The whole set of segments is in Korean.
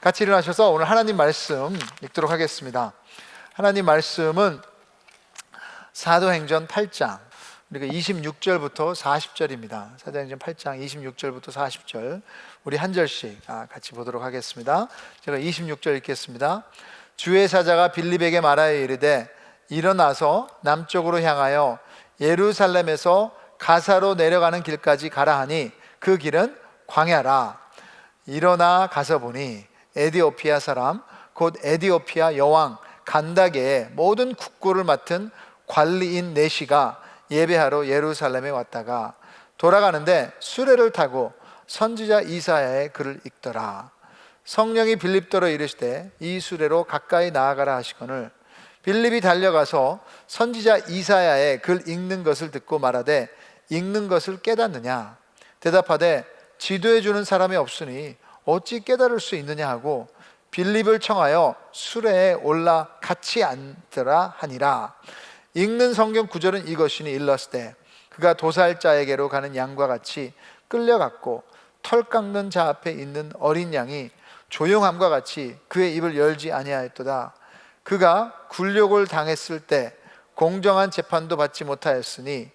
같이 일어나셔서 오늘 하나님 말씀 읽도록 하겠습니다. 하나님 말씀은 사도행전 8장 우리가 26절부터 40절입니다. 사도행전 8장 26절부터 40절 우리 한 절씩 같이 보도록 하겠습니다. 제가 26절 읽겠습니다. 주의 사자가 빌립에게 말하여 이르되 일어나서 남쪽으로 향하여 예루살렘에서 가사로 내려가는 길까지 가라 하니 그 길은 광야라. 일어나 가서 보니 에디오피아 사람 곧 에디오피아 여왕 간다게의 모든 국고를 맡은 관리인 네시가 예배하러 예루살렘에 왔다가 돌아가는데 수레를 타고 선지자 이사야의 글을 읽더라. 성령이 빌립더러 이르시되 이 수레로 가까이 나아가라 하시거늘 빌립이 달려가서 선지자 이사야의 글 읽는 것을 듣고 말하되 읽는 것을 깨닫느냐? 대답하되 지도해 주는 사람이 없으니 어찌 깨달을 수 있느냐 하고 빌립을 청하여 수레에 올라 같이 앉으라 하니라. 읽는 성경 구절은 이것이니 일렀으되 그가 도살자에게로 가는 양과 같이 끌려갔고 털 깎는 자 앞에 있는 어린 양이 조용함과 같이 그의 입을 열지 아니하였도다. 그가 굴욕을 당했을 때 공정한 재판도 받지 못하였으니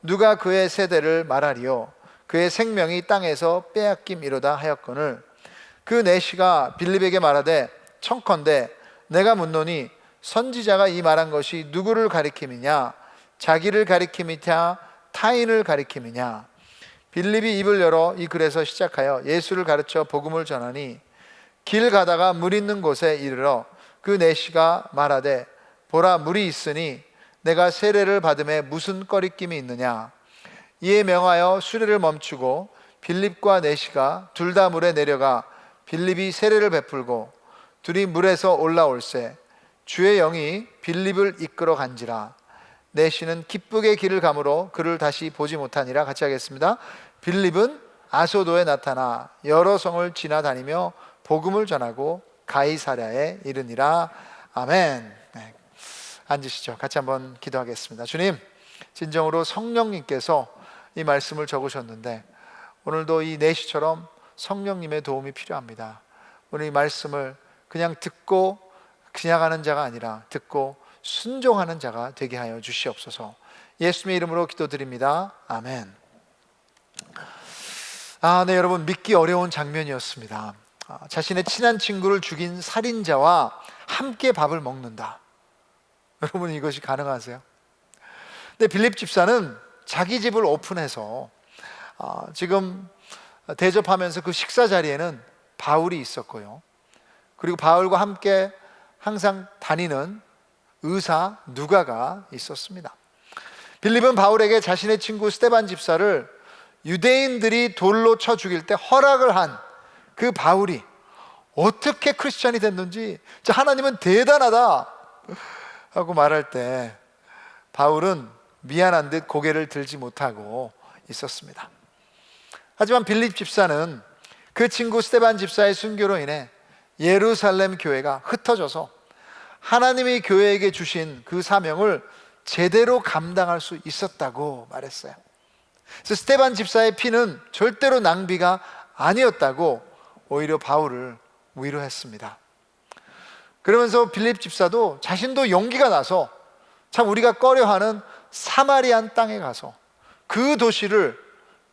누가 그의 세대를 말하리요? 그의 생명이 땅에서 빼앗김이로다 하였거늘 그 네시가 빌립에게 말하되 청컨대 내가 묻노니 선지자가 이 말한 것이 누구를 가리킴이냐? 자기를 가리킴이냐? 타인을 가리킴이냐? 빌립이 입을 열어 이 글에서 시작하여 예수를 가르쳐 복음을 전하니 길 가다가 물 있는 곳에 이르러 그 네시가 말하되 보라 물이 있으니 내가 세례를 받음에 무슨 꺼리낌이 있느냐? 이에 명하여 수레를 멈추고 빌립과 네시가 둘 다 물에 내려가 빌립이 세례를 베풀고 둘이 물에서 올라올세 주의 영이 빌립을 이끌어 간지라. 네시는 기쁘게 길을 가므로 그를 다시 보지 못하니라. 같이 하겠습니다. 빌립은 아소도에 나타나 여러 성을 지나다니며 복음을 전하고 가이사랴에 이르니라. 아멘. 네. 앉으시죠. 같이 한번 기도하겠습니다. 주님, 진정으로 성령님께서 이 말씀을 적으셨는데 오늘도 이 네시처럼 성령님의 도움이 필요합니다. 오늘 이 말씀을 그냥 듣고 그냥 하는 자가 아니라 듣고 순종하는 자가 되게 하여 주시옵소서. 예수님의 이름으로 기도드립니다. 아멘. 네, 여러분, 믿기 어려운 장면이었습니다. 자신의 친한 친구를 죽인 살인자와 함께 밥을 먹는다. 여러분, 이것이 가능하세요? 근데 빌립 집사는 자기 집을 오픈해서 지금 대접하면서 그 식사 자리에는 바울이 있었고요. 그리고 바울과 함께 항상 다니는 의사 누가가 있었습니다. 빌립은 바울에게 자신의 친구 스데반 집사를 유대인들이 돌로 쳐 죽일 때 허락을 한 그 바울이 어떻게 크리스찬이 됐는지 하나님은 대단하다 하고 말할 때 바울은 미안한 듯 고개를 들지 못하고 있었습니다. 하지만 빌립 집사는 그 친구 스데반 집사의 순교로 인해 예루살렘 교회가 흩어져서 하나님이 교회에게 주신 그 사명을 제대로 감당할 수 있었다고 말했어요. 그래서 스데반 집사의 피는 절대로 낭비가 아니었다고 오히려 바울을 위로했습니다. 그러면서 빌립 집사도 자신도 용기가 나서 참 우리가 꺼려하는 사마리안 땅에 가서 그 도시를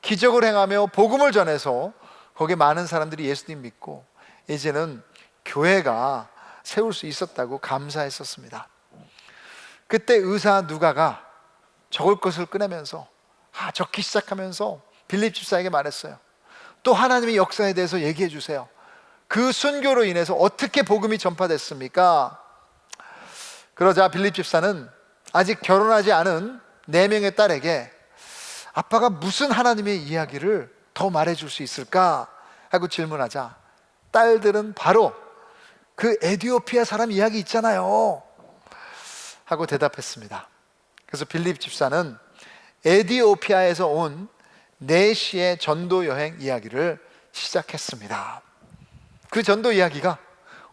기적을 행하며 복음을 전해서 거기에 많은 사람들이 예수님 믿고 이제는 교회가 세울 수 있었다고 감사했었습니다. 그때 의사 누가가 적을 것을 꺼내면서 적기 시작하면서 빌립 집사에게 말했어요. 또 하나님의 역사에 대해서 얘기해 주세요. 그 순교로 인해서 어떻게 복음이 전파됐습니까? 그러자 빌립 집사는 아직 결혼하지 않은 4명의 딸에게 아빠가 무슨 하나님의 이야기를 더 말해줄 수 있을까 하고 질문하자 딸들은 바로 그 에디오피아 사람 이야기 있잖아요 하고 대답했습니다. 그래서 빌립 집사는 에디오피아에서 온 네시의 전도 여행 이야기를 시작했습니다. 그 전도 이야기가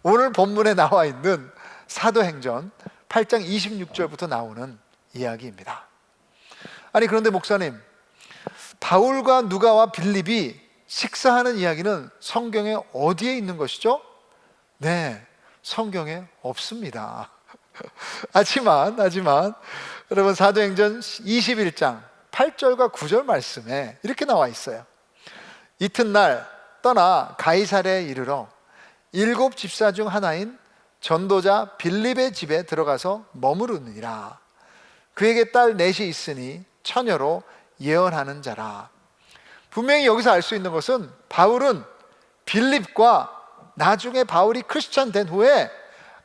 오늘 본문에 나와 있는 사도행전 8장 26절부터 나오는 이야기입니다. 아니 그런데 목사님, 바울과 누가와 빌립이 식사하는 이야기는 성경에 어디에 있는 것이죠? 네, 성경에 없습니다. 하지만 여러분, 사도행전 21장 8절과 9절 말씀에 이렇게 나와 있어요. 이튿날 떠나 가이사랴에 이르러 7 집사 중 하나인 전도자 빌립의 집에 들어가서 머무르니라. 그에게 딸 넷이 있으니 처녀로 예언하는 자라. 분명히 여기서 알 수 있는 것은 바울은 빌립과 나중에 바울이 크리스찬 된 후에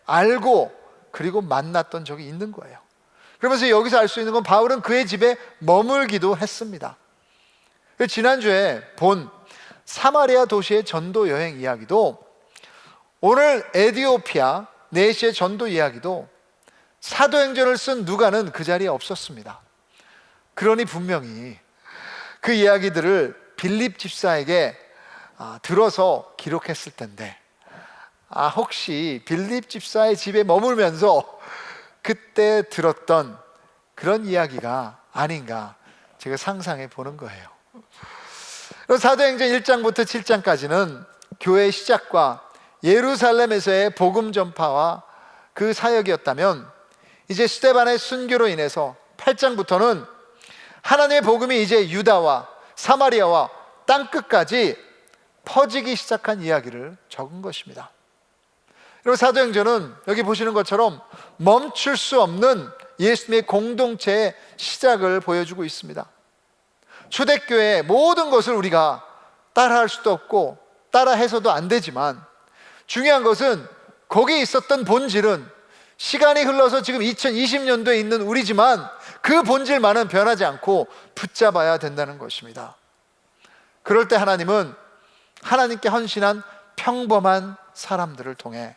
알고 그리고 만났던 적이 있는 거예요. 그러면서 여기서 알 수 있는 건 바울은 그의 집에 머물기도 했습니다. 지난주에 본 사마리아 도시의 전도 여행 이야기도, 오늘 에티오피아 내시의 전도 이야기도 사도행전을 쓴 누가는 그 자리에 없었습니다. 그러니 분명히 그 이야기들을 빌립 집사에게 들어서 기록했을 텐데, 혹시 빌립 집사의 집에 머물면서 그때 들었던 그런 이야기가 아닌가 제가 상상해 보는 거예요. 사도행전 1장부터 7장까지는 교회의 시작과 예루살렘에서의 복음 전파와 그 사역이었다면, 이제 스데반의 순교로 인해서 8장부터는 하나님의 복음이 이제 유다와 사마리아와 땅끝까지 퍼지기 시작한 이야기를 적은 것입니다. 그리고 사도행전은 여기 보시는 것처럼 멈출 수 없는 예수님의 공동체의 시작을 보여주고 있습니다. 초대교회의 모든 것을 우리가 따라할 수도 없고 따라해서도 안 되지만, 중요한 것은 거기에 있었던 본질은 시간이 흘러서 지금 2020년도에 있는 우리지만 그 본질만은 변하지 않고 붙잡아야 된다는 것입니다. 그럴 때 하나님은 하나님께 헌신한 평범한 사람들을 통해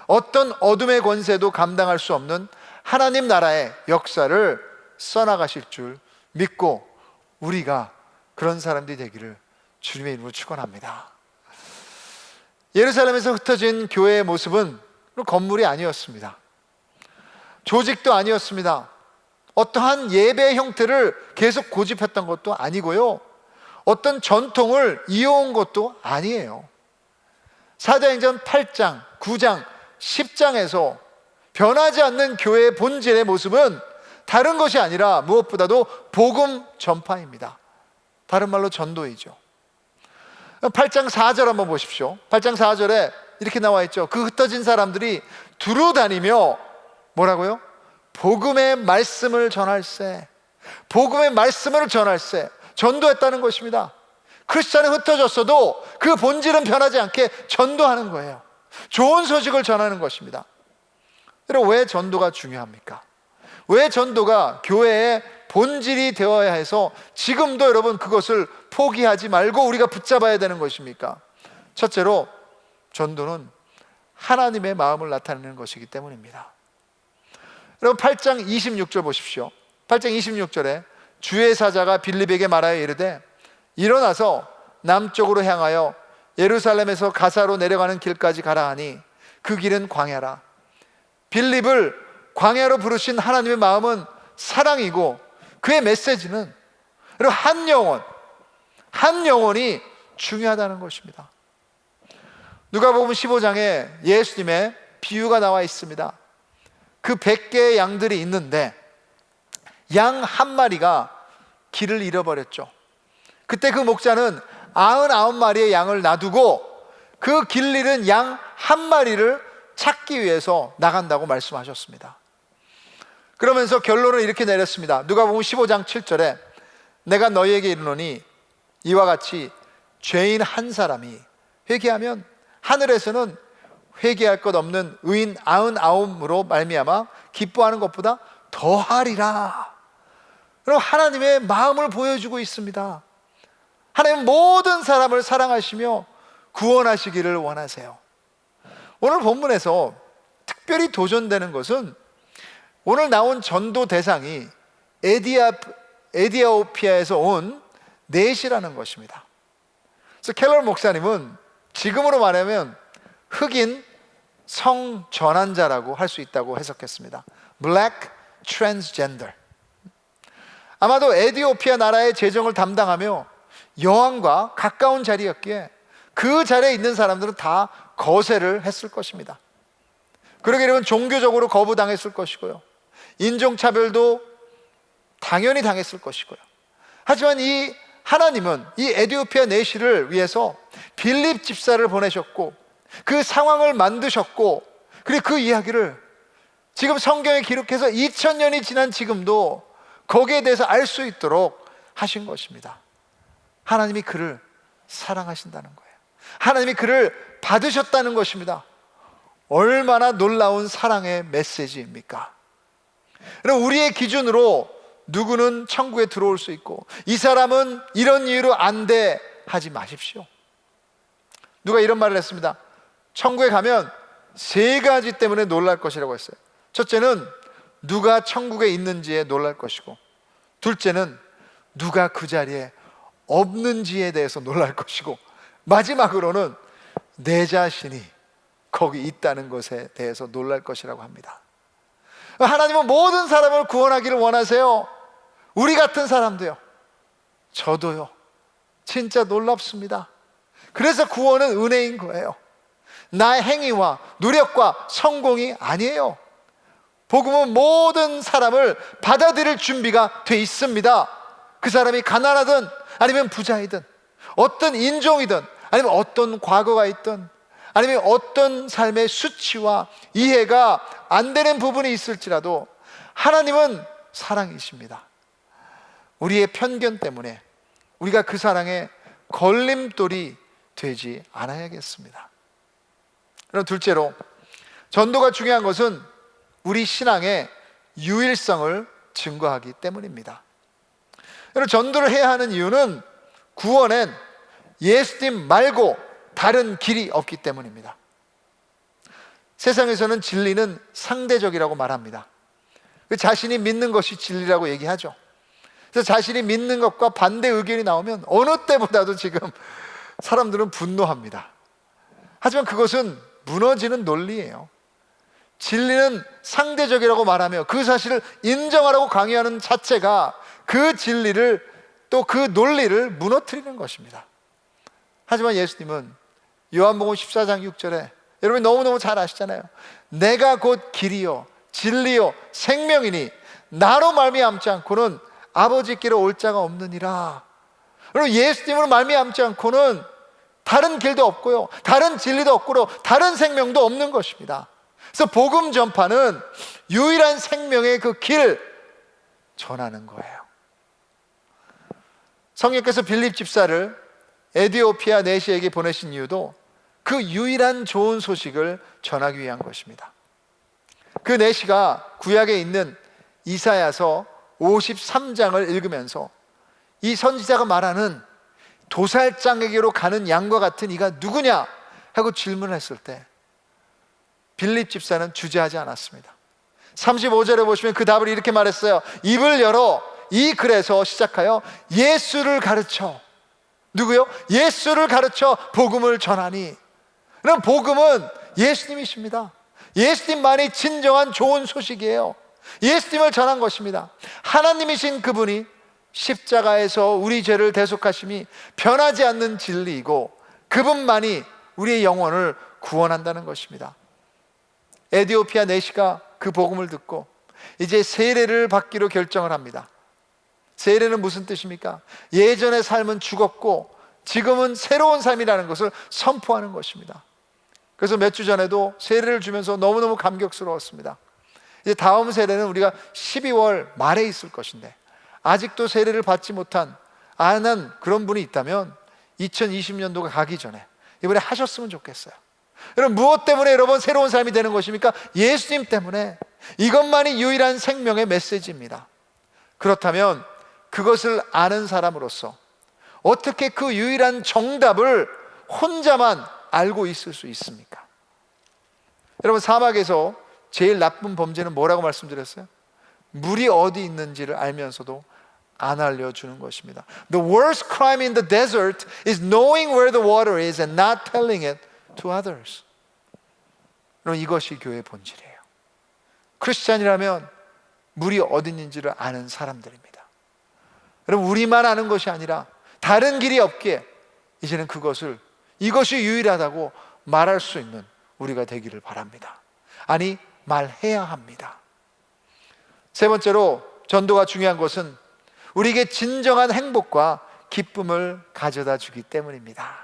어떤 어둠의 권세도 감당할 수 없는 하나님 나라의 역사를 써나가실 줄 믿고 우리가 그런 사람들이 되기를 주님의 이름으로 축원합니다. 예루살렘에서 흩어진 교회의 모습은 건물이 아니었습니다. 조직도 아니었습니다. 어떠한 예배 형태를 계속 고집했던 것도 아니고요, 어떤 전통을 이어온 것도 아니에요. 사도행전 8장, 9장, 10장에서 변하지 않는 교회의 본질의 모습은 다른 것이 아니라 무엇보다도 복음 전파입니다. 다른 말로 전도이죠. 8장 4절 한번 보십시오. 8장 4절에 이렇게 나와 있죠. 그 흩어진 사람들이 두루 다니며 뭐라고요? 복음의 말씀을 전할세. 복음의 말씀을 전할세. 전도했다는 것입니다. 크리스찬이 흩어졌어도 그 본질은 변하지 않게 전도하는 거예요. 좋은 소식을 전하는 것입니다. 여러분, 왜 전도가 중요합니까? 왜 전도가 교회의 본질이 되어야 해서 지금도 여러분 그것을 포기하지 말고 우리가 붙잡아야 되는 것입니까? 첫째로, 전도는 하나님의 마음을 나타내는 것이기 때문입니다. 여러분, 8장 26절 보십시오. 8장 26절에 주의 사자가 빌립에게 말하여 이르되 일어나서 남쪽으로 향하여 예루살렘에서 가사로 내려가는 길까지 가라 하니 그 길은 광야라. 빌립을 광야로 부르신 하나님의 마음은 사랑이고 그의 메시지는 여러분 한 영혼이 중요하다는 것입니다. 누가복음 15장에 예수님의 비유가 나와 있습니다. 그 100개의 양들이 있는데 양 한 마리가 길을 잃어버렸죠. 그때 그 목자는 99마리의 양을 놔두고 그 길 잃은 양 한 마리를 찾기 위해서 나간다고 말씀하셨습니다. 그러면서 결론을 이렇게 내렸습니다. 누가복음 15장 7절에 내가 너희에게 이르노니 이와 같이 죄인 한 사람이 회개하면 하늘에서는 회개할 것 없는 의인 99으로 말미암아 기뻐하는 것보다 더하리라. 그럼 하나님의 마음을 보여주고 있습니다. 하나님 모든 사람을 사랑하시며 구원하시기를 원하세요. 오늘 본문에서 특별히 도전되는 것은 오늘 나온 전도 대상이 에티오피아에서 온 넷이라는 것입니다. 그래서 켈러 목사님은 지금으로 말하면 흑인 성전환자라고 할 수 있다고 해석했습니다. Black Transgender. 아마도 에티오피아 나라의 재정을 담당하며 여왕과 가까운 자리였기에 그 자리에 있는 사람들은 다 거세를 했을 것입니다. 그러게 되면 종교적으로 거부당했을 것이고요, 인종차별도 당연히 당했을 것이고요. 하지만 이 하나님은 이 에디오피아 내시를 위해서 빌립 집사를 보내셨고 그 상황을 만드셨고, 그리고 그 이야기를 지금 성경에 기록해서 2000년이 지난 지금도 거기에 대해서 알 수 있도록 하신 것입니다. 하나님이 그를 사랑하신다는 거예요. 하나님이 그를 받으셨다는 것입니다. 얼마나 놀라운 사랑의 메시지입니까? 그럼 우리의 기준으로 누구는 천국에 들어올 수 있고 이 사람은 이런 이유로 안 돼 하지 마십시오. 누가 이런 말을 했습니다. 천국에 가면 3가지 때문에 놀랄 것이라고 했어요. 첫째는 누가 천국에 있는지에 놀랄 것이고, 둘째는 누가 그 자리에 없는지에 대해서 놀랄 것이고, 마지막으로는 내 자신이 거기 있다는 것에 대해서 놀랄 것이라고 합니다. 하나님은 모든 사람을 구원하기를 원하세요. 우리 같은 사람도요, 저도요, 진짜 놀랍습니다. 그래서 구원은 은혜인 거예요. 나의 행위와 노력과 성공이 아니에요. 복음은 모든 사람을 받아들일 준비가 돼 있습니다. 그 사람이 가난하든 아니면 부자이든, 어떤 인종이든 아니면 어떤 과거가 있든 아니면 어떤 삶의 수치와 이해가 안 되는 부분이 있을지라도 하나님은 사랑이십니다. 우리의 편견 때문에 우리가 그 사랑에 걸림돌이 되지 않아야겠습니다. 그럼 둘째로, 전도가 중요한 것은 우리 신앙의 유일성을 증거하기 때문입니다. 여러분, 전도를 해야 하는 이유는 구원엔 예수님 말고 다른 길이 없기 때문입니다. 세상에서는 진리는 상대적이라고 말합니다. 자신이 믿는 것이 진리라고 얘기하죠. 그래서 자신이 믿는 것과 반대 의견이 나오면 어느 때보다도 지금 사람들은 분노합니다. 하지만 그것은 무너지는 논리예요. 진리는 상대적이라고 말하며 그 사실을 인정하라고 강요하는 자체가 그 진리를, 또 그 논리를 무너뜨리는 것입니다. 하지만 예수님은 요한복음 14장 6절에, 여러분이 너무너무 잘 아시잖아요. 내가 곧 길이요 진리요 생명이니 나로 말미암지 않고는 아버지께로 올 자가 없느니라. 여러분, 예수님으로 말미암지 않고는 다른 길도 없고요, 다른 진리도 없고 다른 생명도 없는 것입니다. 그래서 복음 전파는 유일한 생명의 그 길 전하는 거예요. 성령께서 빌립 집사를 에디오피아 내시에게 보내신 이유도 그 유일한 좋은 소식을 전하기 위한 것입니다. 그 내시가 구약에 있는 이사야서 53장을 읽으면서 이 선지자가 말하는 도살장에게로 가는 양과 같은 이가 누구냐 하고 질문을 했을 때 빌립 집사는 주저하지 않았습니다. 35절에 보시면 그 답을 이렇게 말했어요. 입을 열어 이 글에서 시작하여 예수를 가르쳐, 누구요? 예수를 가르쳐 복음을 전하니. 그럼 복음은 예수님이십니다. 예수님만이 진정한 좋은 소식이에요. 예수님을 전한 것입니다. 하나님이신 그분이 십자가에서 우리 죄를 대속하심이 변하지 않는 진리이고 그분만이 우리의 영혼을 구원한다는 것입니다. 에디오피아 내시가 그 복음을 듣고 이제 세례를 받기로 결정을 합니다. 세례는 무슨 뜻입니까? 예전의 삶은 죽었고 지금은 새로운 삶이라는 것을 선포하는 것입니다. 그래서 몇 주 전에도 세례를 주면서 너무너무 감격스러웠습니다. 이제 다음 세례는 우리가 12월 말에 있을 것인데 아직도 세례를 받지 못한 안 한 그런 분이 있다면 2020년도가 가기 전에 이번에 하셨으면 좋겠어요. 여러분, 무엇 때문에 여러분 새로운 삶이 되는 것입니까? 예수님 때문에. 이것만이 유일한 생명의 메시지입니다. 그렇다면 그것을 아는 사람으로서 어떻게 그 유일한 정답을 혼자만 알고 있을 수 있습니까? 여러분, 사막에서 제일 나쁜 범죄는 뭐라고 말씀드렸어요? 물이 어디 있는지를 알면서도 안 알려주는 것입니다. The worst crime in the desert is knowing where the water is and not telling it to others. 여러분, 이것이 교회의 본질이에요. 크리스찬이라면 물이 어디 있는지를 아는 사람들입니다. 여러분, 우리만 아는 것이 아니라 다른 길이 없기에 이제는 이것이 유일하다고 말할 수 있는 우리가 되기를 바랍니다. 아니, 말해야 합니다. 세 번째로 전도가 중요한 것은 우리에게 진정한 행복과 기쁨을 가져다 주기 때문입니다.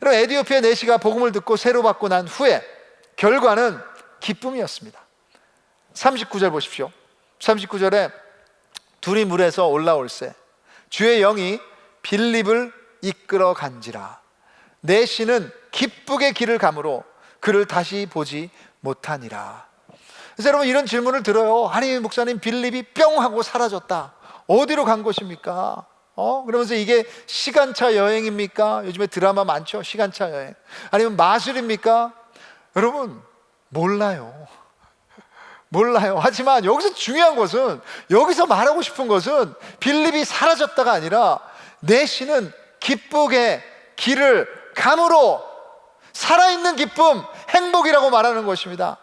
여러분, 에티오피아 내시가 복음을 듣고 세로 받고 난 후에 결과는 기쁨이었습니다. 39절 보십시오. 39절에 둘이 물에서 올라올세 주의 영이 빌립을 이끌어 간지라 내시는 기쁘게 길을 가므로 그를 다시 보지 못하니라. 그래서 여러분, 이런 질문을 들어요. 아니, 목사님, 빌립이 뿅 하고 사라졌다. 어디로 간 것입니까? 그러면서 이게 시간차 여행입니까? 요즘에 드라마 많죠, 시간차 여행. 아니면 마술입니까? 여러분, 몰라요. 하지만 여기서 중요한 것은, 여기서 말하고 싶은 것은 빌립이 사라졌다가 아니라 내시는 기쁘게 길을 감으로 살아있는 기쁨, 행복이라고 말하는 것입니다.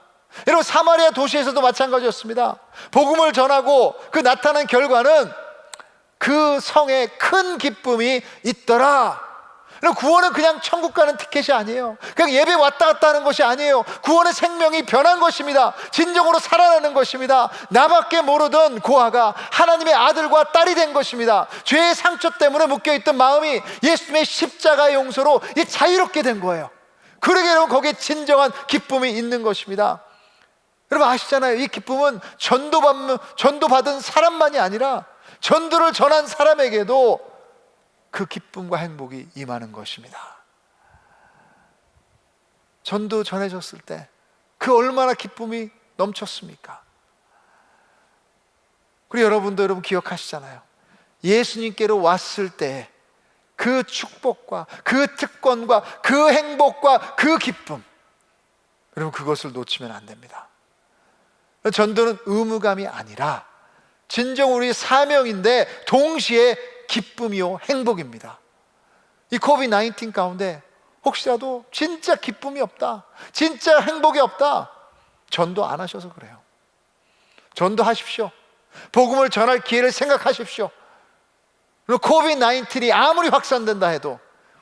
여러분, 사마리아 도시에서도 마찬가지였습니다. 복음을 전하고 그 나타난 결과는 그 성에 큰 기쁨이 있더라. 구원은 그냥 천국 가는 티켓이 아니에요. 그냥 예배 왔다 갔다 하는 것이 아니에요. 구원의 생명이 변한 것입니다. 진정으로 살아나는 것입니다. 나밖에 모르던 고아가 하나님의 아들과 딸이 된 것입니다. 죄의 상처 때문에 묶여있던 마음이 예수님의 십자가의 용서로 자유롭게 된 거예요. 그러게 여러분, 거기에 진정한 기쁨이 있는 것입니다. 여러분 아시잖아요. 이 기쁨은 전도받은 사람만이 아니라 전도를 전한 사람에게도 그 기쁨과 행복이 임하는 것입니다. 전도 전해졌을 때 그 얼마나 기쁨이 넘쳤습니까? 그리고 여러분도 여러분 기억하시잖아요. 예수님께로 왔을 때 그 축복과 그 특권과 그 행복과 그 기쁨, 여러분 그것을 놓치면 안 됩니다. 전도는 의무감이 아니라 진정 우리 사명인데 동시에 기쁨이요 행복입니다. 이 코비드-19 가운데 혹시라도 진짜 기쁨이 없다, 진짜 행복이 없다, 전도 안 하셔서 그래요. 전도하십시오. 복음을 전할 기회를 생각하십시오. 그리고 코비드-19이 아무리 확산된다 해도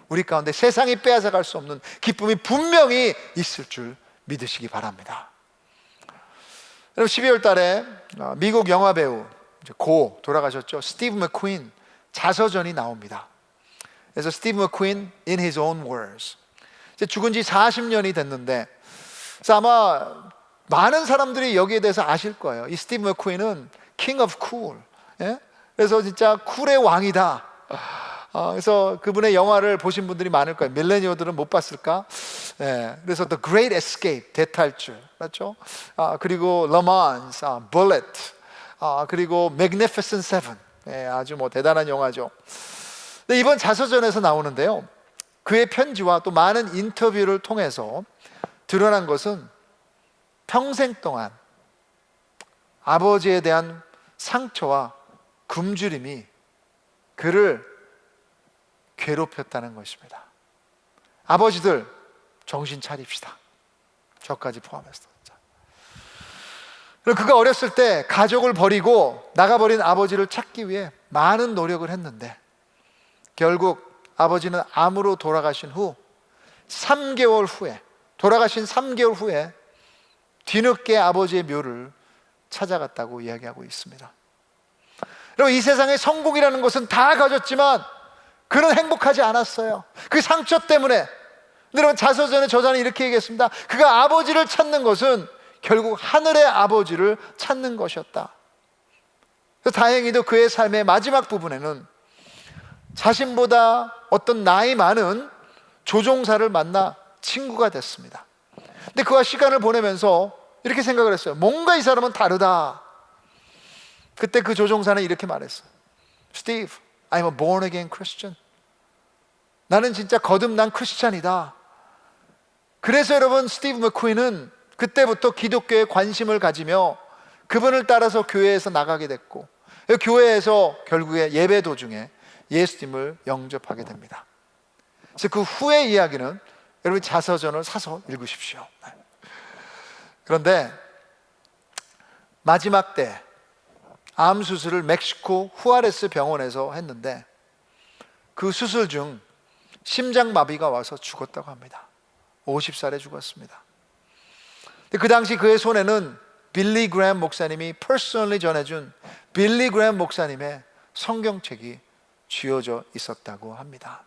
우리 가운데 세상이 빼앗아갈 수 없는 기쁨이 분명히 있을 줄 믿으시기 바랍니다. 여러분, 12월 달에 미국 영화배우 고 돌아가셨죠, 스티브 맥퀸 자서전이 나옵니다. 그래서 스티브 맥퀸 In His Own Words, 이제 죽은 지 40년이 됐는데, 그래서 아마 많은 사람들이 여기에 대해서 아실 거예요. 이 스티브 맥퀸은 King of Cool, 예? 그래서 진짜 쿨의 왕이다. 그래서 그분의 영화를 보신 분들이 많을 거예요. 밀레니얼들은 못 봤을까? 예, 그래서 The Great Escape, 대탈출, 맞죠? 그리고 Le Mans, Bullet, 그리고 Magnificent Seven, 예, 아주 뭐 대단한 영화죠. 근데 이번 자서전에서 나오는데요, 그의 편지와 또 많은 인터뷰를 통해서 드러난 것은 평생 동안 아버지에 대한 상처와 굶주림이 그를 괴롭혔다는 것입니다. 아버지들 정신 차립시다. 저까지 포함해서. 그가 어렸을 때 가족을 버리고 나가버린 아버지를 찾기 위해 많은 노력을 했는데 결국 아버지는 암으로 돌아가신 후 3개월 후에, 돌아가신 3개월 후에 뒤늦게 아버지의 묘를 찾아갔다고 이야기하고 있습니다. 여러분, 이 세상에 성공이라는 것은 다 가졌지만 그는 행복하지 않았어요. 그 상처 때문에. 근데 여러분, 자서전의 저자는 이렇게 얘기했습니다. 그가 아버지를 찾는 것은 결국 하늘의 아버지를 찾는 것이었다. 그래서 다행히도 그의 삶의 마지막 부분에는 자신보다 어떤 나이 많은 조종사를 만나 친구가 됐습니다. 근데 그와 시간을 보내면서 이렇게 생각을 했어요. 뭔가 이 사람은 다르다. 그때 그 조종사는 이렇게 말했어요. Steve, I'm a born again Christian. 나는 진짜 거듭난 크리스찬이다. 그래서 여러분, 스티브 맥퀸은 그때부터 기독교에 관심을 가지며 그분을 따라서 교회에서 나가게 됐고, 교회에서 결국에 예배 도중에 예수님을 영접하게 됩니다. 그래서 그 후의 이야기는 여러분 자서전을 사서 읽으십시오. 그런데 마지막 때 암 수술을 멕시코 후아레스 병원에서 했는데 그 수술 중 심장마비가 와서 죽었다고 합니다. 50살에 죽었습니다. 그 당시 그의 손에는 빌리 그레엄 목사님이 퍼스널리 전해준 빌리 그레엄 목사님의 성경책이 쥐어져 있었다고 합니다.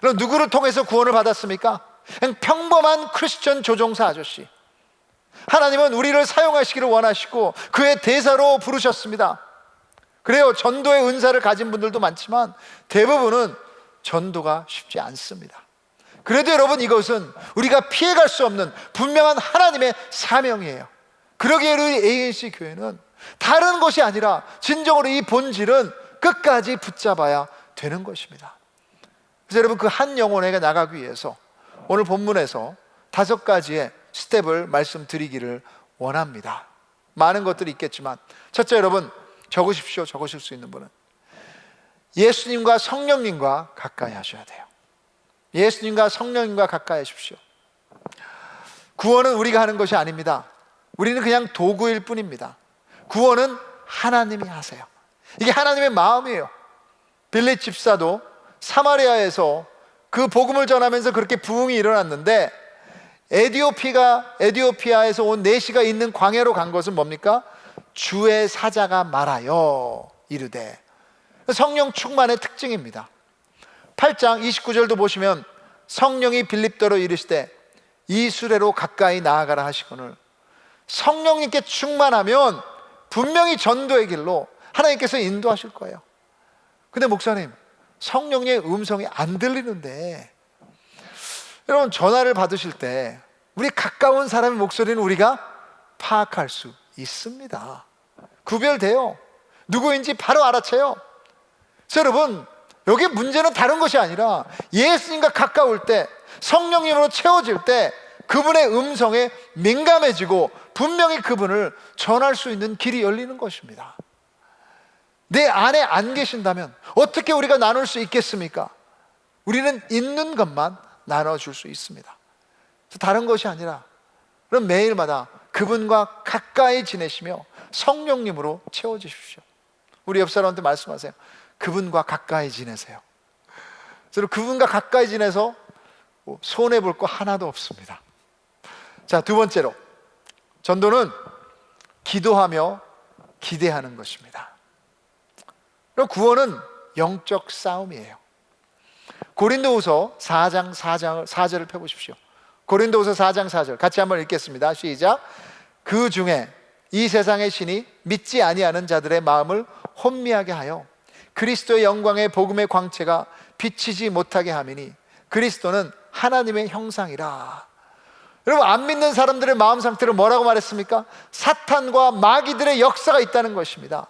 그럼 누구를 통해서 구원을 받았습니까? 그냥 평범한 크리스천 조종사 아저씨. 하나님은 우리를 사용하시기를 원하시고 그의 대사로 부르셨습니다. 그래요, 전도의 은사를 가진 분들도 많지만 대부분은 전도가 쉽지 않습니다. 그래도 여러분, 이것은 우리가 피해갈 수 없는 분명한 하나님의 사명이에요. 그러기에 우리 ANC 교회는 다른 것이 아니라 진정으로 이 본질은 끝까지 붙잡아야 되는 것입니다. 그래서 여러분, 그 한 영혼에게 나가기 위해서 오늘 본문에서 5가지의 스텝을 말씀드리기를 원합니다. 많은 것들이 있겠지만, 첫째, 여러분 적으십시오. 적으실 수 있는 분은 예수님과 성령님과 가까이 하셔야 돼요. 예수님과 성령님과 가까이 하십시오. 구원은 우리가 하는 것이 아닙니다. 우리는 그냥 도구일 뿐입니다. 구원은 하나님이 하세요. 이게 하나님의 마음이에요. 빌립 집사도 사마리아에서 그 복음을 전하면서 그렇게 부흥이 일어났는데, 에디오피아에서 온 내시가 있는 광야로 간 것은 뭡니까? 주의 사자가 말하여 이르되. 성령 충만의 특징입니다. 8장 29절도 보시면 성령이 빌립더로 이르시되 이수레로 가까이 나아가라 하시거늘. 성령님께 충만하면 분명히 전도의 길로 하나님께서 인도하실 거예요. 근데 목사님, 성령의 음성이 안 들리는데, 여러분 전화를 받으실 때 우리 가까운 사람의 목소리는 우리가 파악할 수 있습니다. 구별돼요. 누구인지 바로 알아채요. 그래서 여러분, 여기 문제는 다른 것이 아니라 예수님과 가까울 때, 성령님으로 채워질 때 그분의 음성에 민감해지고 분명히 그분을 전할 수 있는 길이 열리는 것입니다. 내 안에 안 계신다면 어떻게 우리가 나눌 수 있겠습니까? 우리는 있는 것만 나눠줄 수 있습니다. 다른 것이 아니라 그럼 매일마다 그분과 가까이 지내시며 성령님으로 채워주십시오. 우리 옆 사람한테 말씀하세요. 그분과 가까이 지내세요. 그래서 그분과 가까이 지내서 손해볼 거 하나도 없습니다. 자, 두 번째로, 전도는 기도하며 기대하는 것입니다. 그럼 구원은 영적 싸움이에요. 고린도후서 4장 4절을 펴보십시오. 고린도후서 4장 4절 같이 한번 읽겠습니다. 시작. 그 중에 이 세상의 신이 믿지 아니하는 자들의 마음을 혼미하게 하여 그리스도의 영광의 복음의 광채가 비치지 못하게 함이니 그리스도는 하나님의 형상이라. 여러분, 안 믿는 사람들의 마음 상태를 뭐라고 말했습니까? 사탄과 마귀들의 역사가 있다는 것입니다.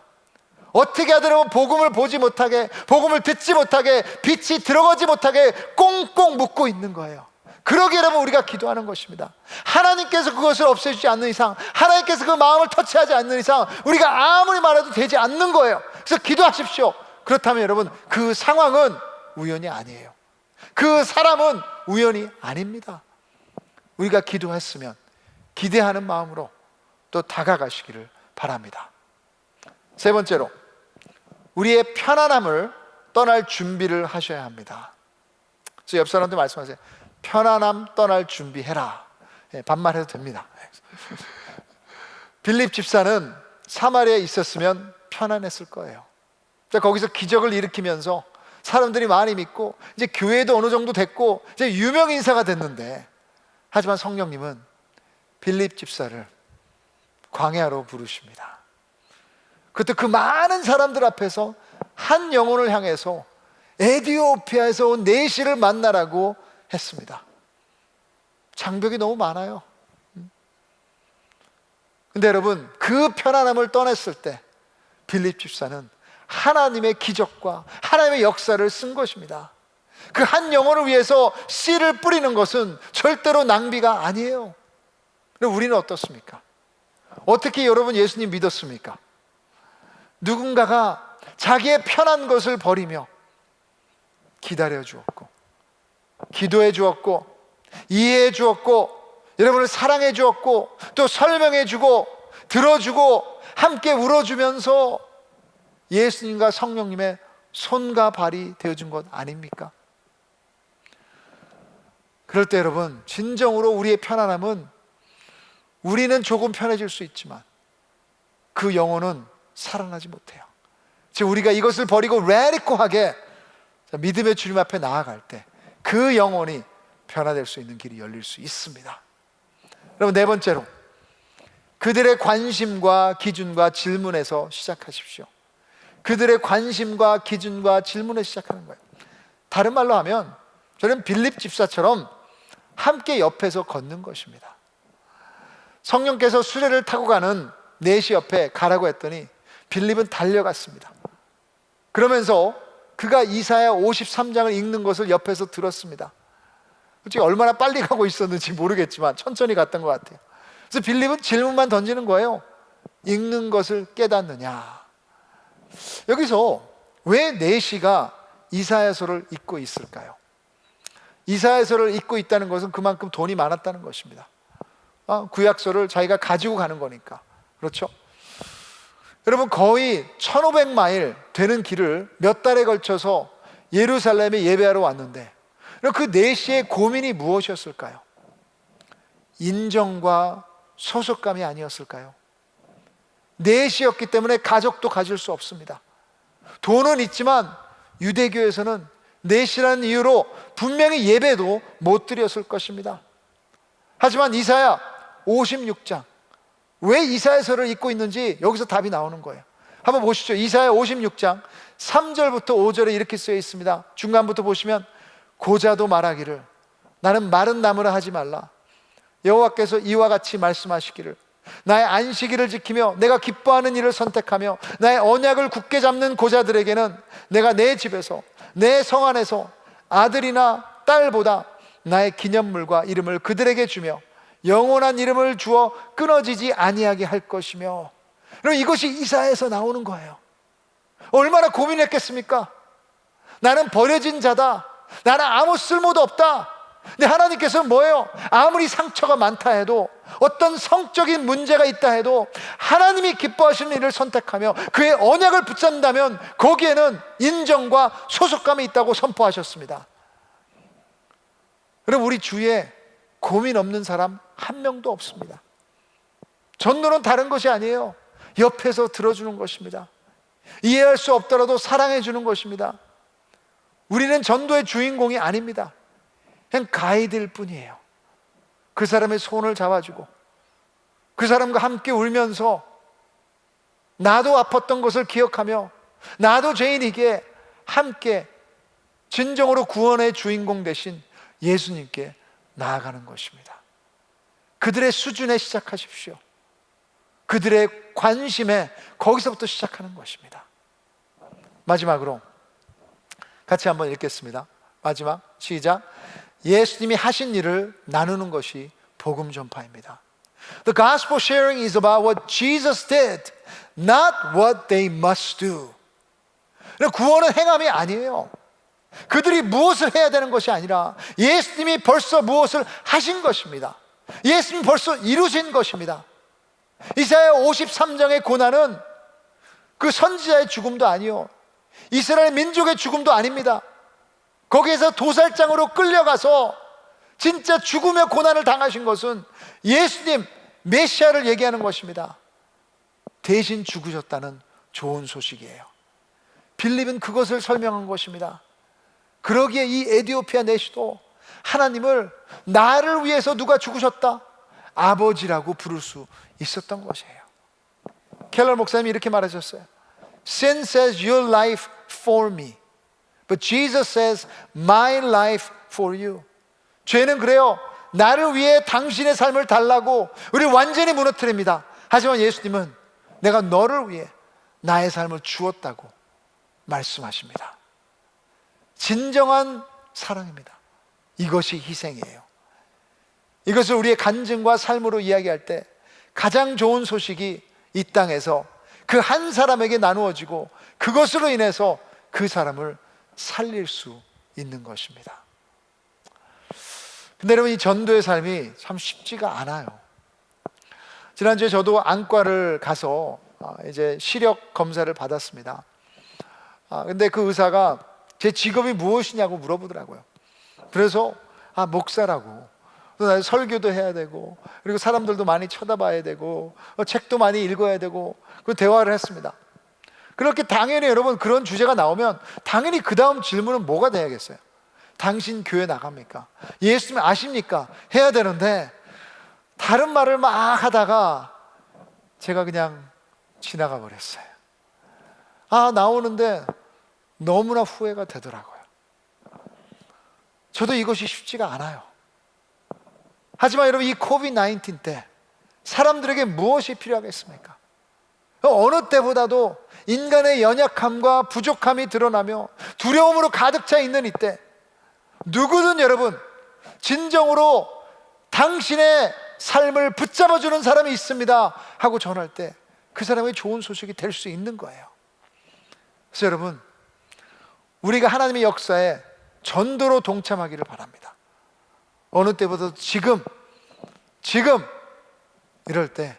어떻게 하더라도 복음을 보지 못하게, 복음을 듣지 못하게, 빛이 들어가지 못하게 꽁꽁 묶고 있는 거예요. 그러기에 여러분, 우리가 기도하는 것입니다. 하나님께서 그것을 없애주지 않는 이상, 하나님께서 그 마음을 터치하지 않는 이상 우리가 아무리 말해도 되지 않는 거예요. 그래서 기도하십시오. 그렇다면 여러분, 그 상황은 우연이 아니에요. 그 사람은 우연이 아닙니다. 우리가 기도했으면 기대하는 마음으로 또 다가가시기를 바랍니다. 세 번째로, 우리의 편안함을 떠날 준비를 하셔야 합니다. 그래서 옆 사람한테 말씀하세요. 편안함 떠날 준비해라. 반말해도 됩니다. 빌립 집사는 사마리아에 있었으면 편안했을 거예요. 거기서 기적을 일으키면서 사람들이 많이 믿고 이제 교회도 어느 정도 됐고 이제 유명 인사가 됐는데, 하지만 성령님은 빌립 집사를 광야로 부르십니다. 그때 그 많은 사람들 앞에서 한 영혼을 향해서 에디오피아에서 온 내시를 만나라고 했습니다. 장벽이 너무 많아요. 근데 여러분, 그 편안함을 떠났을 때 빌립 집사는 하나님의 기적과 하나님의 역사를 쓴 것입니다. 그 한 영혼을 위해서 씨를 뿌리는 것은 절대로 낭비가 아니에요. 그럼 우리는 어떻습니까? 어떻게 여러분 예수님 믿었습니까? 누군가가 자기의 편한 것을 버리며 기다려 주었고, 기도해 주었고, 이해해 주었고, 여러분을 사랑해 주었고, 또 설명해 주고, 들어주고, 함께 울어주면서 예수님과 성령님의 손과 발이 되어준 것 아닙니까? 그럴 때 여러분, 진정으로 우리의 편안함은 우리는 조금 편해질 수 있지만 그 영혼은 살아나지 못해요. 즉 우리가 이것을 버리고 레디코하게 믿음의 주님 앞에 나아갈 때 그 영혼이 변화될 수 있는 길이 열릴 수 있습니다. 여러분, 네 번째로 그들의 관심과 기준과 질문에서 시작하십시오. 그들의 관심과 기준과 질문에 시작하는 거예요. 다른 말로 하면 저는 빌립 집사처럼 함께 옆에서 걷는 것입니다. 성령께서 수레를 타고 가는 넷이 옆에 가라고 했더니 빌립은 달려갔습니다. 그러면서 그가 이사야 53장을 읽는 것을 옆에서 들었습니다. 솔직히 얼마나 빨리 가고 있었는지 모르겠지만 천천히 갔던 것 같아요. 그래서 빌립은 질문만 던지는 거예요. 읽는 것을 깨닫느냐? 여기서 왜 넷이가 이사야서를 읽고 있을까요? 이사야서를 읽고 있다는 것은 그만큼 돈이 많았다는 것입니다. 구약서를 자기가 가지고 가는 거니까. 그렇죠? 여러분, 거의 1500마일 되는 길을 몇 달에 걸쳐서 예루살렘에 예배하러 왔는데 그 넷시의 고민이 무엇이었을까요? 인정과 소속감이 아니었을까요? 넷이었기 때문에 가족도 가질 수 없습니다. 돈은 있지만 유대교에서는 넷이라는 이유로 분명히 예배도 못 드렸을 것입니다. 하지만 이사야 56장, 왜 이사야서를 읽고 있는지 여기서 답이 나오는 거예요. 한번 보시죠. 이사야 56장 3절부터 5절에 이렇게 쓰여 있습니다. 중간부터 보시면 고자도 말하기를 나는 마른 나무라 하지 말라. 여호와께서 이와 같이 말씀하시기를 나의 안식일을 지키며 내가 기뻐하는 일을 선택하며 나의 언약을 굳게 잡는 고자들에게는 내가 내 집에서 내 성 안에서 아들이나 딸보다 나의 기념물과 이름을 그들에게 주며 영원한 이름을 주어 끊어지지 아니하게 할 것이며. 여러분, 이것이 이사야에서 나오는 거예요. 얼마나 고민했겠습니까? 나는 버려진 자다. 나는 아무 쓸모도 없다. 근데 하나님께서는 뭐예요? 아무리 상처가 많다 해도, 어떤 성적인 문제가 있다 해도 하나님이 기뻐하시는 일을 선택하며 그의 언약을 붙잡는다면 거기에는 인정과 소속감이 있다고 선포하셨습니다. 여러분, 우리 주위에 고민 없는 사람 한 명도 없습니다. 전도는 다른 것이 아니에요. 옆에서 들어주는 것입니다. 이해할 수 없더라도 사랑해 주는 것입니다. 우리는 전도의 주인공이 아닙니다. 그냥 가이드일 뿐이에요. 그 사람의 손을 잡아주고 그 사람과 함께 울면서 나도 아팠던 것을 기억하며 나도 죄인이기에 함께 진정으로 구원의 주인공 되신 예수님께 나아가는 것입니다. 그들의 수준에 시작하십시오. 그들의 관심에 거기서부터 시작하는 것입니다. 마지막으로 같이 한번 읽겠습니다. 마지막 시작. 예수님이 하신 일을 나누는 것이 복음 전파입니다. The gospel sharing is about what Jesus did, not what they must do. 구원은 행함이 아니에요. 그들이 무엇을 해야 되는 것이 아니라 예수님이 벌써 무엇을 하신 것입니다. 예수님이 벌써 이루신 것입니다. 이사야 53장의 고난은 그 선지자의 죽음도 아니요, 이스라엘 민족의 죽음도 아닙니다. 거기에서 도살장으로 끌려가서 진짜 죽음의 고난을 당하신 것은 예수님 메시아를 얘기하는 것입니다. 대신 죽으셨다는 좋은 소식이에요. 빌립은 그것을 설명한 것입니다. 그러기에 이 에디오피아 내시도 하나님을 나를 위해서 누가 죽으셨다? 아버지라고 부를 수 있었던 것이에요. 켈러 목사님이 이렇게 말하셨어요. Sin says your life for me, but Jesus says my life for you. 죄는 그래요. 나를 위해 당신의 삶을 달라고 우리 완전히 무너뜨립니다. 하지만 예수님은 내가 너를 위해 나의 삶을 주었다고 말씀하십니다. 진정한 사랑입니다. 이것이 희생이에요. 이것을 우리의 간증과 삶으로 이야기할 때 가장 좋은 소식이 이 땅에서 그 한 사람에게 나누어지고 그것으로 인해서 그 사람을 살릴 수 있는 것입니다. 근데 여러분, 이 전도의 삶이 참 쉽지가 않아요. 지난주에 저도 안과를 가서 이제 시력 검사를 받았습니다. 근데 그 의사가 제 직업이 무엇이냐고 물어보더라고요. 그래서 목사라고 또 나 설교도 해야 되고, 그리고 사람들도 많이 쳐다봐야 되고, 책도 많이 읽어야 되고, 그 대화를 했습니다. 그렇게 당연히 여러분 그런 주제가 나오면 당연히 그 다음 질문은 뭐가 돼야겠어요? 당신 교회 나갑니까? 예수님 아십니까? 해야 되는데 다른 말을 막 하다가 제가 그냥 지나가 버렸어요. 나오는데 너무나 후회가 되더라고요. 저도 이것이 쉽지가 않아요. 하지만 여러분, 이 코비드-19 때 사람들에게 무엇이 필요하겠습니까? 어느 때보다도 인간의 연약함과 부족함이 드러나며 두려움으로 가득 차 있는 이때, 누구든 여러분 진정으로 당신의 삶을 붙잡아주는 사람이 있습니다 하고 전할 때 그 사람의 좋은 소식이 될 수 있는 거예요. 그래서 여러분, 우리가 하나님의 역사에 전도로 동참하기를 바랍니다. 어느 때보다도 지금 이럴 때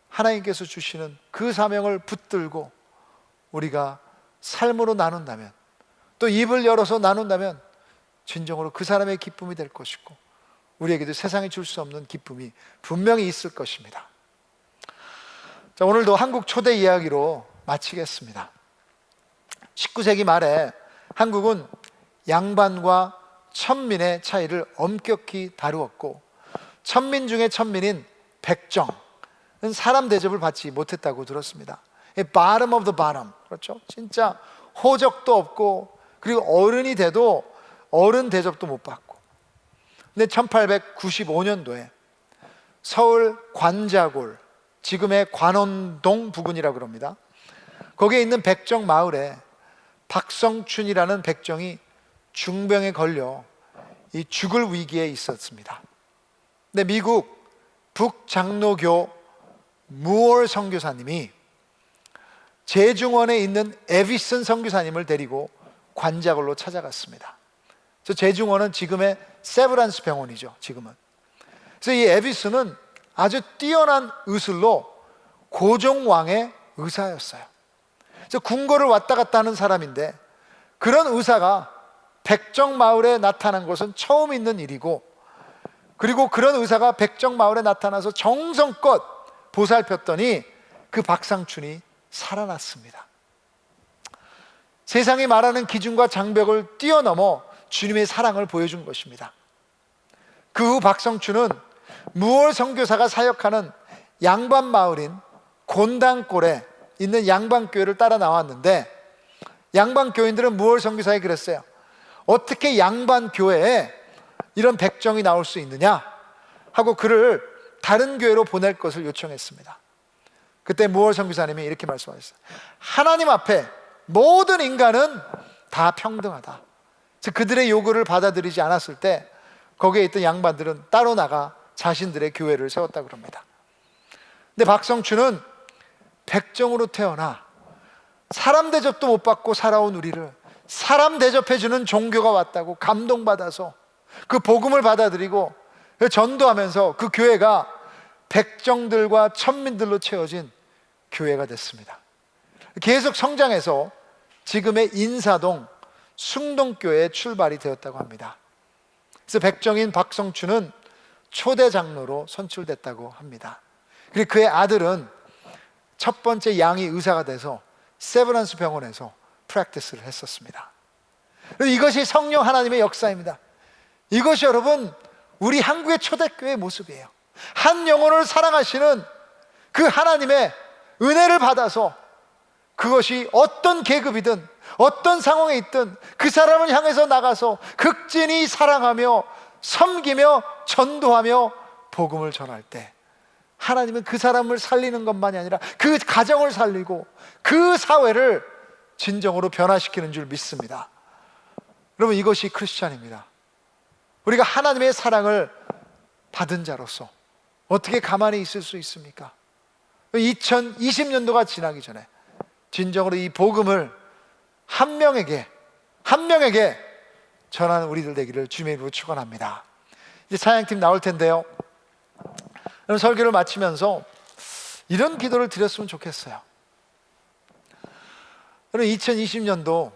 하나님께서 주시는 그 사명을 붙들고 우리가 삶으로 나눈다면, 또 입을 열어서 나눈다면 진정으로 그 사람의 기쁨이 될 것이고, 우리에게도 세상이 줄 수 없는 기쁨이 분명히 있을 것입니다. 자, 오늘도 한국 초대 이야기로 마치겠습니다. 19세기 말에 한국은 양반과 천민의 차이를 엄격히 다루었고, 천민 중에 천민인 백정은 사람 대접을 받지 못했다고 들었습니다. bottom of the bottom, 그렇죠? 진짜 호적도 없고, 그리고 어른이 돼도 어른 대접도 못 받고. 근데 1895년도에 서울 관자골, 지금의 관원동 부근이라고 그럽니다. 거기에 있는 백정 마을에 박성춘이라는 백정이 중병에 걸려 이 죽을 위기에 있었습니다. 근데 미국 북장로교 무얼 선교사님이 제중원에 있는 에비슨 선교사님을 데리고 관자골로 찾아갔습니다. 그래서 제중원은 지금의 세브란스 병원이죠, 지금은. 그래서 이 에비슨은 아주 뛰어난 의술로 고종왕의 의사였어요. 그래서 궁궐을 왔다 갔다 하는 사람인데, 그런 의사가 백정마을에 나타난 것은 처음 있는 일이고, 그리고 그런 의사가 백정마을에 나타나서 정성껏 보살폈더니 그 박상춘이 살아났습니다. 세상이 말하는 기준과 장벽을 뛰어넘어 주님의 사랑을 보여준 것입니다. 그 후 박성춘은 무얼 선교사가 사역하는 양반 마을인 곤당골에 있는 양반교회를 따라 나왔는데, 양반교인들은 무얼 선교사에 그랬어요. 어떻게 양반교회에 이런 백정이 나올 수 있느냐 하고 그를 다른 교회로 보낼 것을 요청했습니다. 그때 무얼 선교사님이 이렇게 말씀하셨어요. 하나님 앞에 모든 인간은 다 평등하다. 즉, 그들의 요구를 받아들이지 않았을 때 거기에 있던 양반들은 따로 나가 자신들의 교회를 세웠다고 합니다. 근데 박성춘은 백정으로 태어나 사람 대접도 못 받고 살아온 우리를 사람 대접해주는 종교가 왔다고 감동받아서 그 복음을 받아들이고 전도하면서 그 교회가 백정들과 천민들로 채워진 교회가 됐습니다. 계속 성장해서 지금의 인사동 숭동교회의 출발이 되었다고 합니다. 그래서 백정인 박성춘은 초대 장로로 선출됐다고 합니다. 그리고 그의 아들은 첫 번째 양이 의사가 돼서 세브란스 병원에서 프랙티스를 했었습니다. 이것이 성령 하나님의 역사입니다. 이것이 여러분 우리 한국의 초대교회의 모습이에요. 한 영혼을 사랑하시는 그 하나님의 은혜를 받아서 그것이 어떤 계급이든 어떤 상황에 있든 그 사람을 향해서 나가서 극진히 사랑하며 섬기며 전도하며 복음을 전할 때 하나님은 그 사람을 살리는 것만이 아니라 그 가정을 살리고 그 사회를 진정으로 변화시키는 줄 믿습니다. 여러분, 이것이 크리스찬입니다. 우리가 하나님의 사랑을 받은 자로서 어떻게 가만히 있을 수 있습니까? 2020년도가 지나기 전에 진정으로 이 복음을 한 명에게 전하는 우리들 되기를 주님의 이름으로 축원합니다. 이제 찬양팀 나올 텐데요. 여러분, 설교를 마치면서 이런 기도를 드렸으면 좋겠어요. 여러분, 2020년도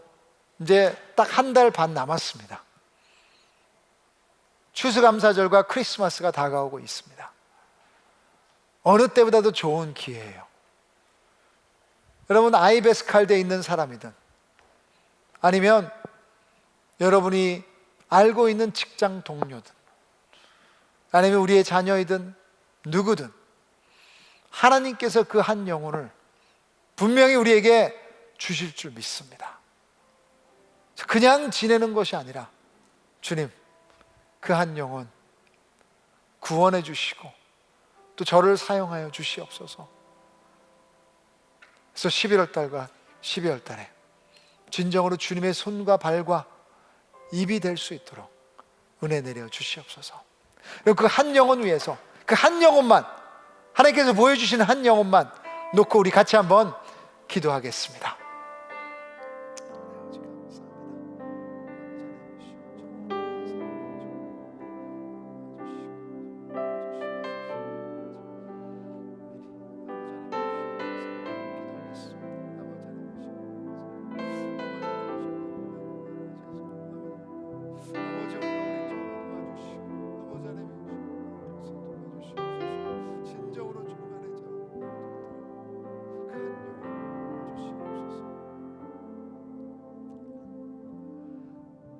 이제 딱 한 달 반 남았습니다. 추수감사절과 크리스마스가 다가오고 있습니다. 어느 때보다도 좋은 기회예요. 여러분, 아이베스칼대에 있는 사람이든 아니면 여러분이 알고 있는 직장 동료든 아니면 우리의 자녀이든 누구든 하나님께서 그 한 영혼을 분명히 우리에게 주실 줄 믿습니다. 그냥 지내는 것이 아니라 주님, 그 한 영혼 구원해 주시고 또 저를 사용하여 주시옵소서. 그래서 11월 달과 12월 달에 진정으로 주님의 손과 발과 입이 될 수 있도록 은혜 내려 주시옵소서. 그 한 영혼 위해서, 그 한 영혼만, 하나님께서 보여주시는 한 영혼만 놓고 우리 같이 한번 기도하겠습니다.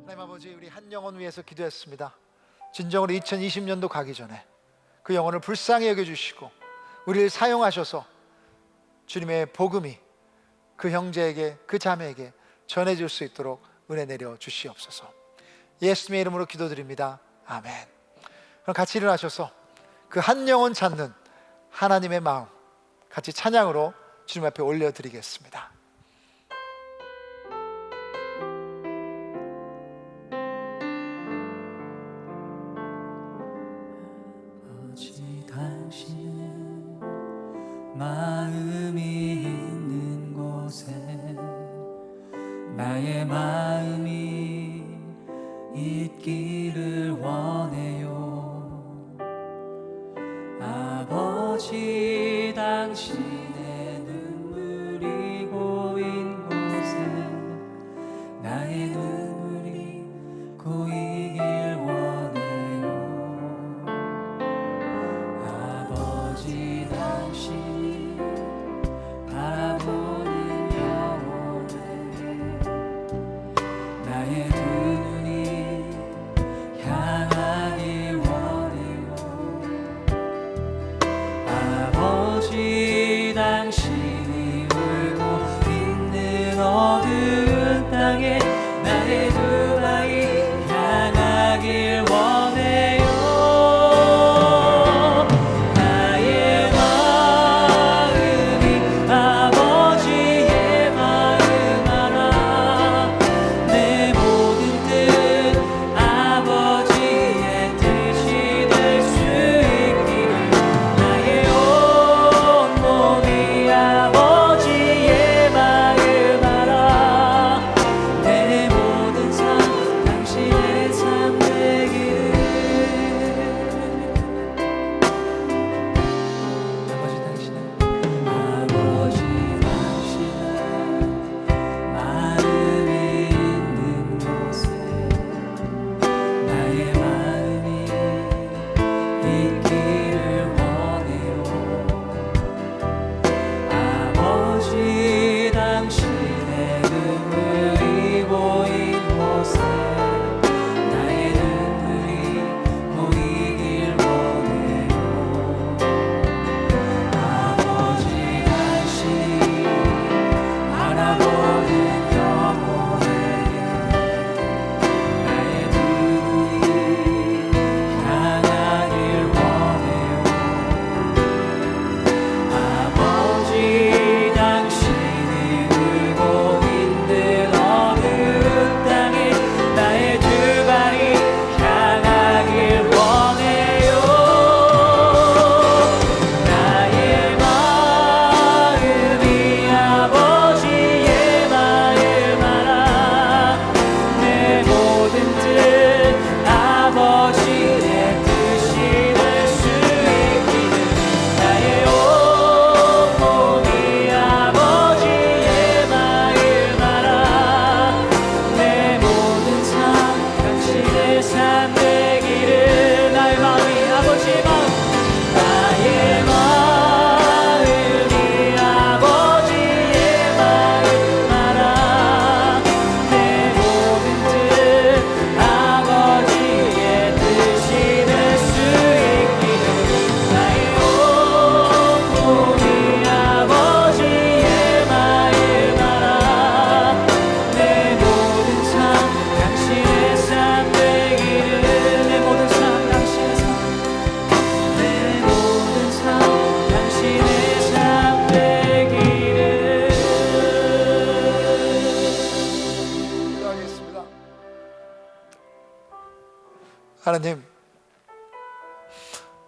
하나님 아버지, 우리 한 영혼 위해서 기도했습니다. 진정으로 2020년도 가기 전에 그 영혼을 불쌍히 여겨주시고 우리를 사용하셔서 주님의 복음이 그 형제에게, 그 자매에게 전해질 수 있도록 은혜 내려 주시옵소서. 예수님의 이름으로 기도드립니다. 아멘. 그럼 같이 일어나셔서 그 한 영혼 찾는 하나님의 마음 같이 찬양으로 주님 앞에 올려드리겠습니다. 당신은 마음이 있는 곳에 나의 마음이 있기를 원해요. 아버지, 당신의 눈물이 고인 곳에 나의 눈물이 고이길 원해요. 아버지, 당신이 바라보는 영혼에 나의 두 눈이 향하길 원해요. 아버지, 당신이 울고 있는 어두운 땅에 나의 두 아이 향하길 원해요. 나의 마음이 아버지의 마음 알아. 내 모든 뜻 아버지의 뜻이 될 수 있기를 나의 온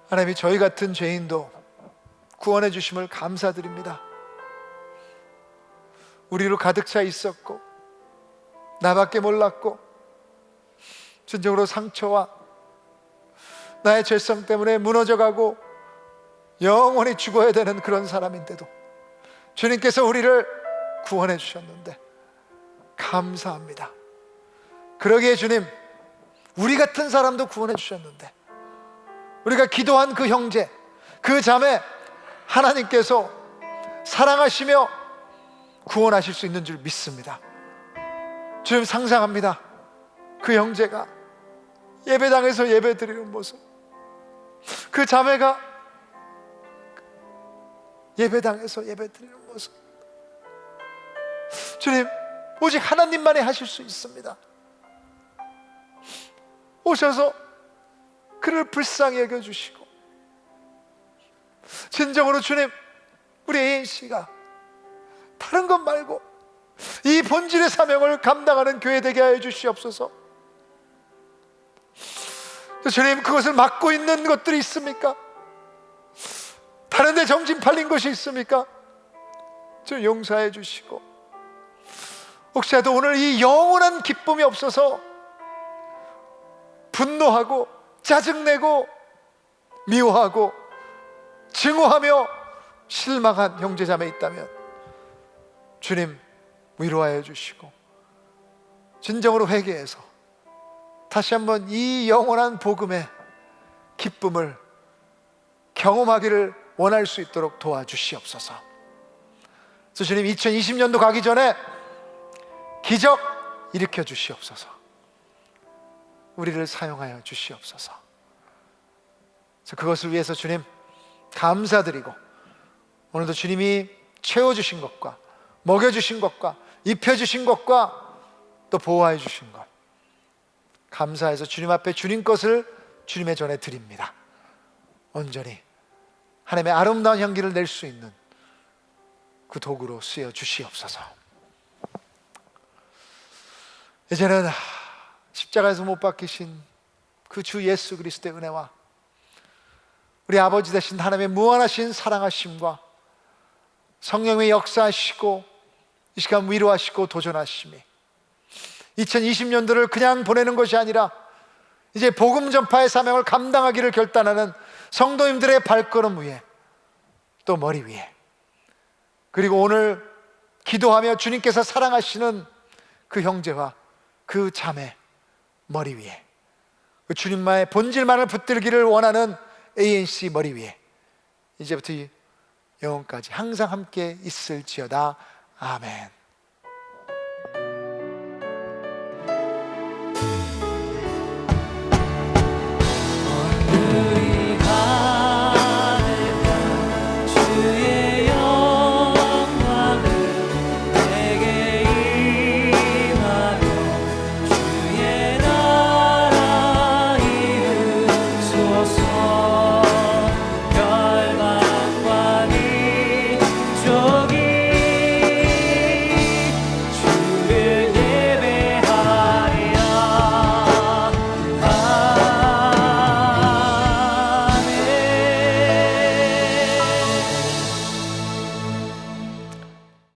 하나님이 저희 같은 죄인도 구원해 주심을 감사드립니다. 우리로 가득 차 있었고 나밖에 몰랐고 진정으로 상처와 나의 죄성 때문에 무너져가고 영원히 죽어야 되는 그런 사람인데도 주님께서 우리를 구원해 주셨는데 감사합니다. 그러기에 주님, 우리 같은 사람도 구원해 주셨는데 우리가 기도한 그 형제, 그 자매 하나님께서 사랑하시며 구원하실 수 있는 줄 믿습니다. 주님, 상상합니다. 그 형제가 예배당에서 예배드리는 모습, 그 자매가 예배당에서 예배드리는 모습, 주님, 오직 하나님만이 하실 수 있습니다. 오셔서 그를 불쌍히 여겨주시고 진정으로 주님, 우리 ANC가 다른 것 말고 이 본질의 사명을 감당하는 교회 되게 하여 주시옵소서. 주님, 그것을 막고 있는 것들이 있습니까? 다른 데 정신 팔린 것이 있습니까? 주 용서해 주시고, 혹시라도 오늘 이 영원한 기쁨이 없어서 분노하고 짜증내고 미워하고 증오하며 실망한 형제자매 있다면 주님 위로하여 주시고 진정으로 회개해서 다시 한번 이 영원한 복음의 기쁨을 경험하기를 원할 수 있도록 도와주시옵소서. 그래서 주님, 2020년도 가기 전에 기적 일으켜 주시옵소서. 우리를 사용하여 주시옵소서. 그래서 그것을 위해서 주님 감사드리고, 오늘도 주님이 채워주신 것과 먹여주신 것과 입혀주신 것과 또 보호해 주신 것 감사해서 주님 앞에 주님 것을 주님의 전에 드립니다. 온전히 하나님의 아름다운 향기를 낼 수 있는 그 도구로 쓰여 주시옵소서. 이제는 십자가에서 못 박히신 그 주 예수 그리스도의 은혜와 우리 아버지 되신 하나님의 무한하신 사랑하심과 성령의 역사하시고 이 시간 위로하시고 도전하심이 2020년도를 그냥 보내는 것이 아니라 이제 복음 전파의 사명을 감당하기를 결단하는 성도님들의 발걸음 위에, 또 머리 위에, 그리고 오늘 기도하며 주님께서 사랑하시는 그 형제와 그 자매 머리 위에, 그 주님만의 본질만을 붙들기를 원하는 ANC 머리 위에 이제부터 영원까지 항상 함께 있을지어다. 아멘.